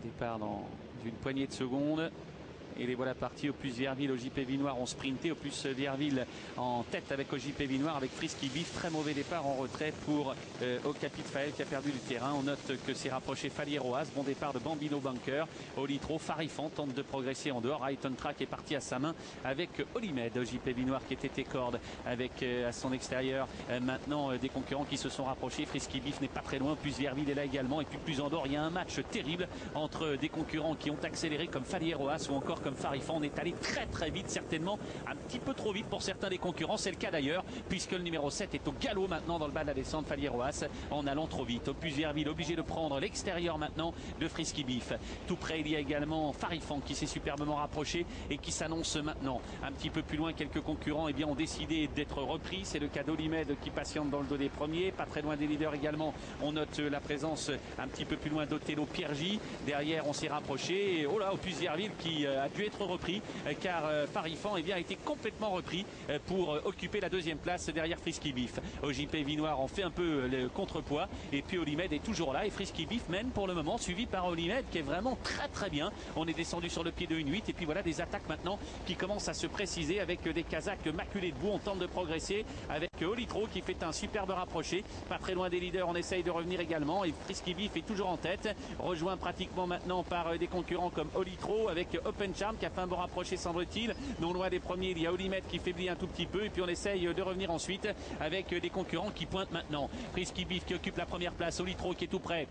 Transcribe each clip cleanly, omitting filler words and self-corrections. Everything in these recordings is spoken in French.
Départ dans une poignée de secondes. Et les voilà partis. Opus Vierville, OJP Vinoir ont sprinté. Opus Vierville en tête avec OJP Vinoir, avec Frisky Beef. Très mauvais départ en retrait pour Okapit Fael qui a perdu du terrain. On note que c'est rapproché Falieroas. Bon départ de Bambino Bunker. Olitro, Farifan tente de progresser en dehors. Ayton Track est parti à sa main avec Olimed. OJP Vinoir qui était corde avec à son extérieur maintenant des concurrents qui se sont rapprochés. Frisky Beef n'est pas très loin. Opus Vierville est là également. Et puis plus en dehors, il y a un match terrible entre des concurrents qui ont accéléré comme Falieroas ou encore comme Farifan. On est allé très très vite, certainement un petit peu trop vite pour certains des concurrents. C'est le cas d'ailleurs, puisque le numéro 7 est au galop maintenant dans le bas de la descente, Falieroas, en allant trop vite. Opus Vierville obligé de prendre l'extérieur maintenant de Frisky Beef. Tout près, il y a également Farifan qui s'est superbement rapproché et qui s'annonce maintenant. Un petit peu plus loin, quelques concurrents ont décidé d'être repris. C'est le cas d'Olimed qui patiente dans le dos des premiers. Pas très loin des leaders également. On note la présence un petit peu plus loin d'Othello Piergi. Derrière, on s'est rapproché. Et oh là, Opus Vierville qui a dû être repris car Farifan a été complètement repris pour occuper la deuxième place derrière Frisky Beef. OJP Vinoir en fait un peu le contrepoids et puis Olimed est toujours là et Frisky Beef mène pour le moment, suivi par Olimed qui est vraiment très très bien. On est descendu sur le pied de 1-8 et puis voilà des attaques maintenant qui commencent à se préciser avec des Kazakhs maculés de boue. On tente de progresser avec Olitro qui fait un superbe rapproché. Pas très loin des leaders, on essaye de revenir également et Frisky Beef est toujours en tête, rejoint pratiquement maintenant par des concurrents comme Olitro avec Open Charm qui a fait un bon rapproché semble-t-il. Non loin des premiers, il y a Olimed qui faiblit un tout petit peu et puis on essaye de revenir ensuite avec des concurrents qui pointent maintenant. Frisky Beef qui occupe la première place, Olitro qui est tout près.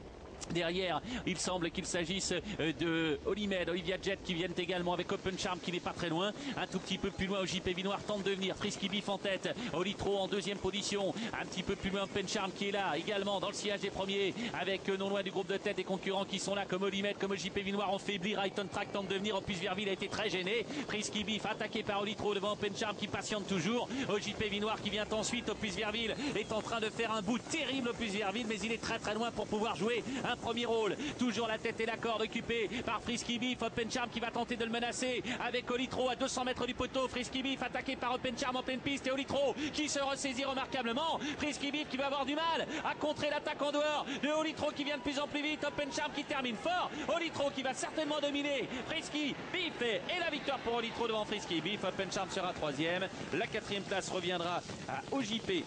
Derrière, il semble qu'il s'agisse de Olimed, Olivia Jet qui viennent également avec Open Charm qui n'est pas très loin. Un tout petit peu plus loin, OJP Vinoir tente de venir. Frisky Beef en tête, Olitro en deuxième position. Un petit peu plus loin, Open Charm qui est là également dans le sillage des premiers avec non loin du groupe de tête des concurrents qui sont là comme Olimed, comme OJP Vinoir ont faibli. Ayton Track tente de venir. Opus Vierville a été très gêné. Frisky Beef attaqué par Olitro devant Open Charm qui patiente toujours. OJP Vinoir qui vient ensuite. Opus Vierville est en train de faire un bout terrible. Opus Vierville, mais il est très très loin pour pouvoir jouer un premier rôle. Toujours la tête et la corde occupée par Frisky Beef. Open Charm qui va tenter de le menacer avec Olitro à 200 mètres du poteau. Frisky Beef attaqué par Open Charm en pleine piste et Olitro qui se ressaisit remarquablement. Frisky Beef qui va avoir du mal à contrer l'attaque en dehors de Olitro qui vient de plus en plus vite. Open Charm qui termine fort. Olitro qui va certainement dominer Frisky Beef et la victoire pour Olitro devant Frisky Beef. Open Charm sera troisième. La quatrième place reviendra à OJP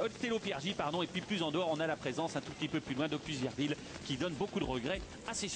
Othello Piergi, pardon. Et puis plus en dehors, on a la présence un tout petit peu plus loin d'Opus Vierville qui donne beaucoup de regrets à ses supporters.